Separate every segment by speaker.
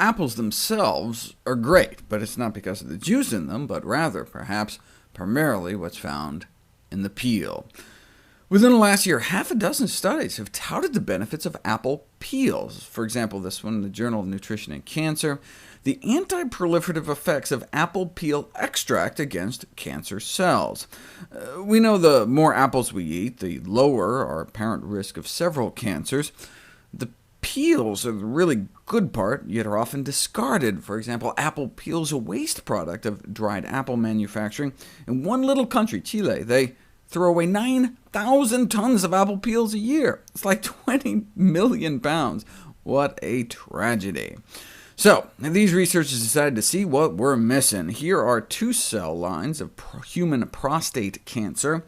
Speaker 1: apples themselves are great, but it's not because of the juice in them, but rather, perhaps, primarily what's found in the peel. Within the last year, half a dozen studies have touted the benefits of apple peels. For example, this one in the Journal of Nutrition and Cancer, the anti-proliferative effects of apple peel extract against cancer cells. We know the more apples we eat, the lower our apparent risk of several cancers. The peels are the really good part, yet are often discarded. For example, apple peel is a waste product of dried apple manufacturing. In one little country, Chile, they throw away 9,000 tons of apple peels a year. It's like 20 million pounds. What a tragedy. So, these researchers decided to see what we're missing. Here are 2 cell lines of human prostate cancer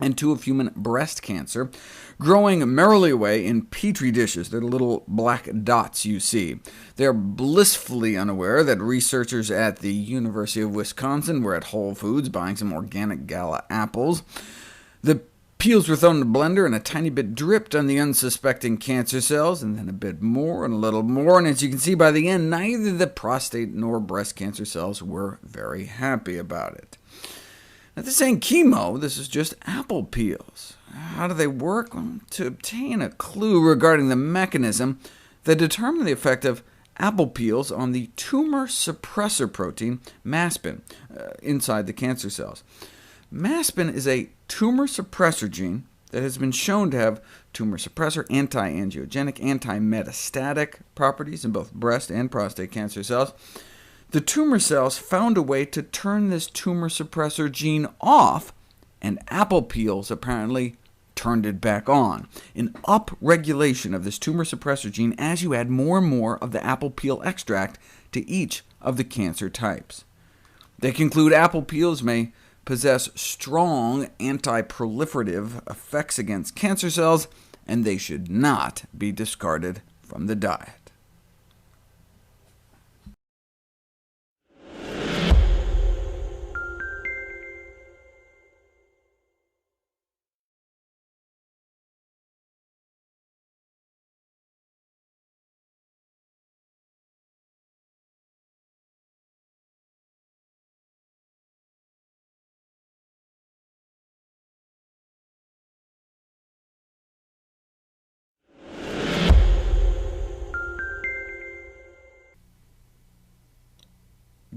Speaker 1: and 2 of human breast cancer, growing merrily away in petri dishes. They're the little black dots you see. They're blissfully unaware that researchers at the University of Wisconsin were at Whole Foods buying some organic Gala apples. The peels were thrown in a blender, and a tiny bit dripped on the unsuspecting cancer cells, and then a bit more and a little more, and as you can see by the end, neither the prostate nor breast cancer cells were very happy about it. Now, this ain't chemo, this is just apple peels. How do they work? Well, to obtain a clue regarding the mechanism, they determine the effect of apple peels on the tumor suppressor protein, MASPin, inside the cancer cells. MASPin is a tumor suppressor gene that has been shown to have tumor suppressor, anti-angiogenic, anti-metastatic properties in both breast and prostate cancer cells. The tumor cells found a way to turn this tumor suppressor gene off, and apple peels apparently turned it back on. An upregulation of this tumor suppressor gene as you add more and more of the apple peel extract to each of the cancer types. They conclude apple peels may possess strong anti-proliferative effects against cancer cells, and they should not be discarded from the diet.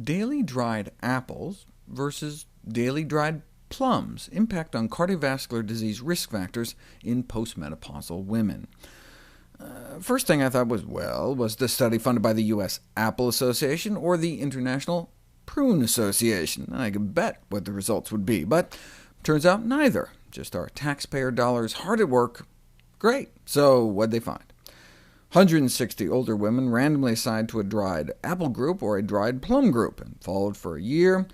Speaker 1: Daily dried apples versus daily dried plums, impact on cardiovascular disease risk factors in postmenopausal women. First thing I thought was the study funded by the U.S. Apple Association or the International Prune Association? I could bet what the results would be, but turns out neither. Just our taxpayer dollars hard at work. Great. So what'd they find? 160 older women randomly assigned to a dried apple group or a dried plum group, and followed for a year,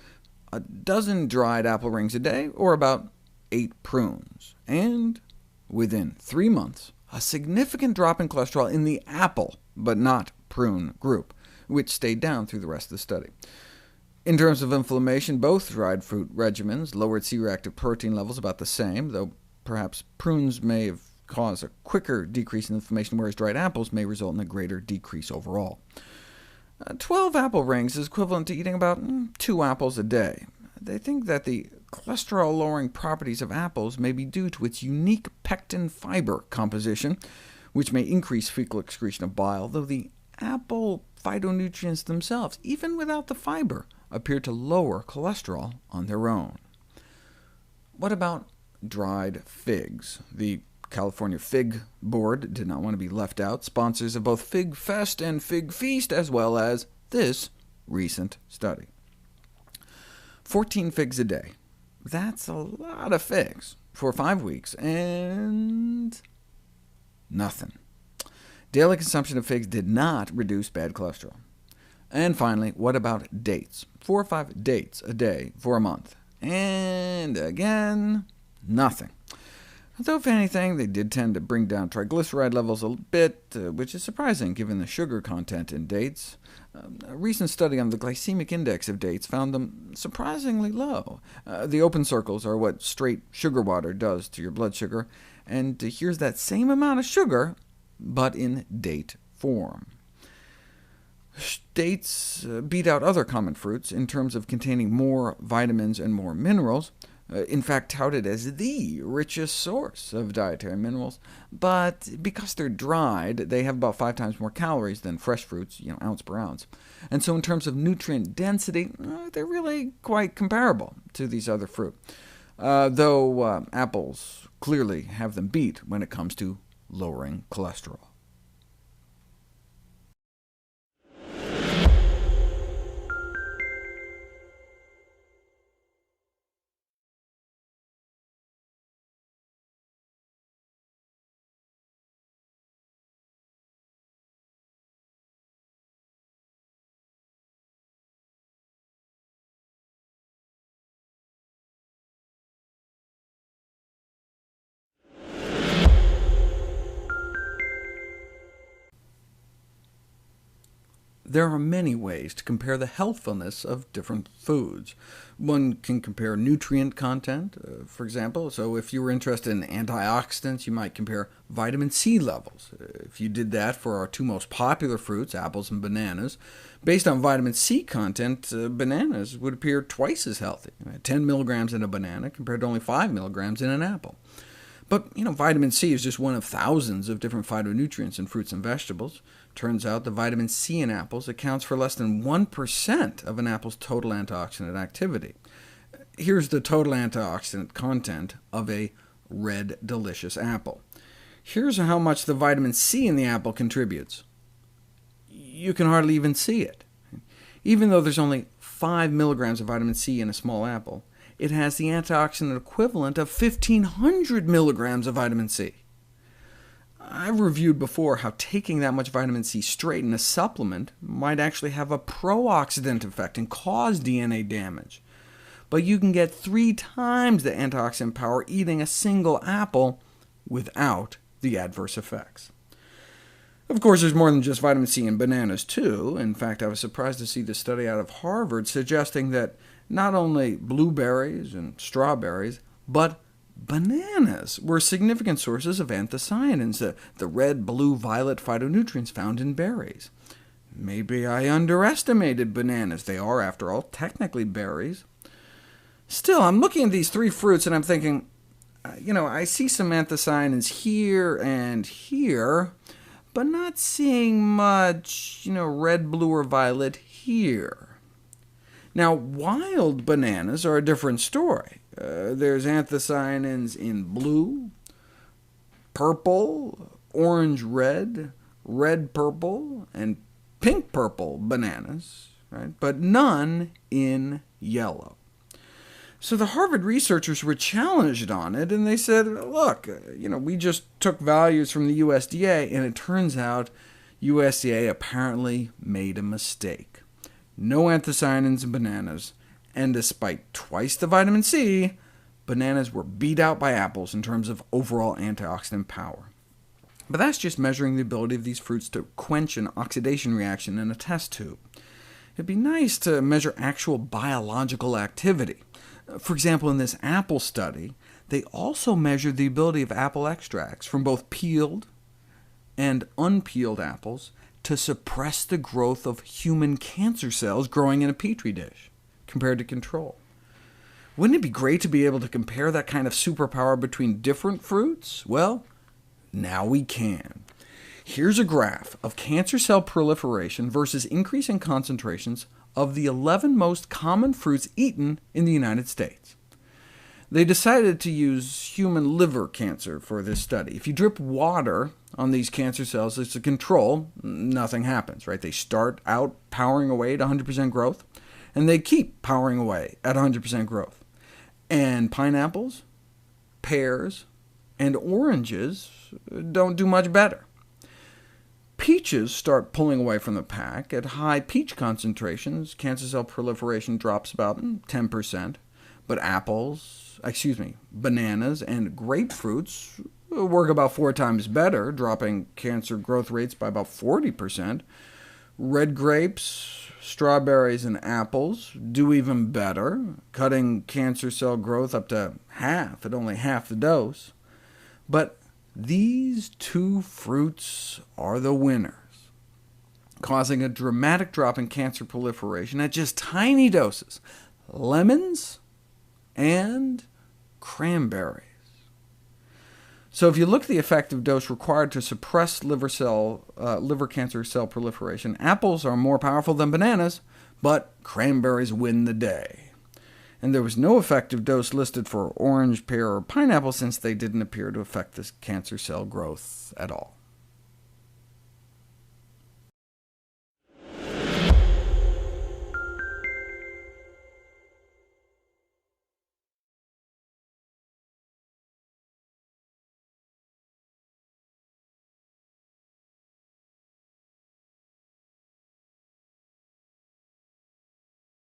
Speaker 1: a dozen dried apple rings a day, or about 8 prunes. And within 3 months, a significant drop in cholesterol in the apple, but not prune group, which stayed down through the rest of the study. In terms of inflammation, both dried fruit regimens lowered C-reactive protein levels about the same, though perhaps prunes may have cause a quicker decrease in inflammation, whereas dried apples may result in a greater decrease overall. 12 apple rings is equivalent to eating about 2 apples a day. They think that the cholesterol-lowering properties of apples may be due to its unique pectin fiber composition, which may increase fecal excretion of bile, though the apple phytonutrients themselves, even without the fiber, appear to lower cholesterol on their own. What about dried figs? The California Fig Board did not want to be left out, sponsors of both Fig Fest and Fig Feast, as well as this recent study. 14 figs a day. That's a lot of figs for 5 weeks, and nothing. Daily consumption of figs did not reduce bad cholesterol. And finally, what about dates? 4 or 5 dates a day for a month. And again, nothing. Though, if anything, they did tend to bring down triglyceride levels a bit, which is surprising given the sugar content in dates. A recent study on the glycemic index of dates found them surprisingly low. The open circles are what straight sugar water does to your blood sugar, and here's that same amount of sugar, but in date form. Dates beat out other common fruits in terms of containing more vitamins and more minerals, in fact touted as the richest source of dietary minerals, but because they're dried, they have about 5 times more calories than fresh fruits, ounce per ounce. And so in terms of nutrient density, they're really quite comparable to these other fruit, though apples clearly have them beat when it comes to lowering cholesterol. There are many ways to compare the healthfulness of different foods. One can compare nutrient content, for example. So if you were interested in antioxidants, you might compare vitamin C levels. If you did that for our 2 most popular fruits, apples and bananas, based on vitamin C content, bananas would appear twice as healthy, 10 milligrams in a banana compared to only 5 milligrams in an apple. But vitamin C is just one of thousands of different phytonutrients in fruits and vegetables. Turns out the vitamin C in apples accounts for less than 1% of an apple's total antioxidant activity. Here's the total antioxidant content of a red, delicious apple. Here's how much the vitamin C in the apple contributes. You can hardly even see it. Even though there's only 5 milligrams of vitamin C in a small apple, it has the antioxidant equivalent of 1,500 milligrams of vitamin C. I've reviewed before how taking that much vitamin C straight in a supplement might actually have a pro-oxidant effect and cause DNA damage. But you can get 3 times the antioxidant power eating a single apple without the adverse effects. Of course, there's more than just vitamin C in bananas, too. In fact, I was surprised to see this study out of Harvard suggesting that not only blueberries and strawberries, but bananas were significant sources of anthocyanins, the red, blue, violet phytonutrients found in berries. Maybe I underestimated bananas. They are, after all, technically berries. Still, I'm looking at these 3 fruits and I'm thinking, I see some anthocyanins here and here, but not seeing much, red, blue, or violet here. Now, wild bananas are a different story. There's anthocyanins in blue, purple, orange-red, red-purple, and pink-purple bananas, right? But none in yellow. So the Harvard researchers were challenged on it, and they said, look, we just took values from the USDA, and it turns out USDA apparently made a mistake. No anthocyanins in bananas, and despite twice the vitamin C, bananas were beat out by apples in terms of overall antioxidant power. But that's just measuring the ability of these fruits to quench an oxidation reaction in a test tube. It'd be nice to measure actual biological activity. For example, in this apple study, they also measured the ability of apple extracts from both peeled and unpeeled apples to suppress the growth of human cancer cells growing in a petri dish, compared to control. Wouldn't it be great to be able to compare that kind of superpower between different fruits? Well, now we can. Here's a graph of cancer cell proliferation versus increasing concentrations of the 11 most common fruits eaten in the United States. They decided to use human liver cancer for this study. If you drip water on these cancer cells as a control, nothing happens, right? They start out powering away at 100% growth, and they keep powering away at 100% growth. And pineapples, pears, and oranges don't do much better. Peaches start pulling away from the pack. At high peach concentrations, cancer cell proliferation drops about 10%, but bananas and grapefruits work about 4 times better, dropping cancer growth rates by about 40%. Red grapes, strawberries, and apples do even better, cutting cancer cell growth up to half at only half the dose. But these 2 fruits are the winners. causing a dramatic drop in cancer proliferation at just tiny doses: lemons and cranberries. So if you look at the effective dose required to suppress liver cancer cell proliferation, apples are more powerful than bananas, but cranberries win the day. And there was no effective dose listed for orange, pear, or pineapple, since they didn't appear to affect this cancer cell growth at all.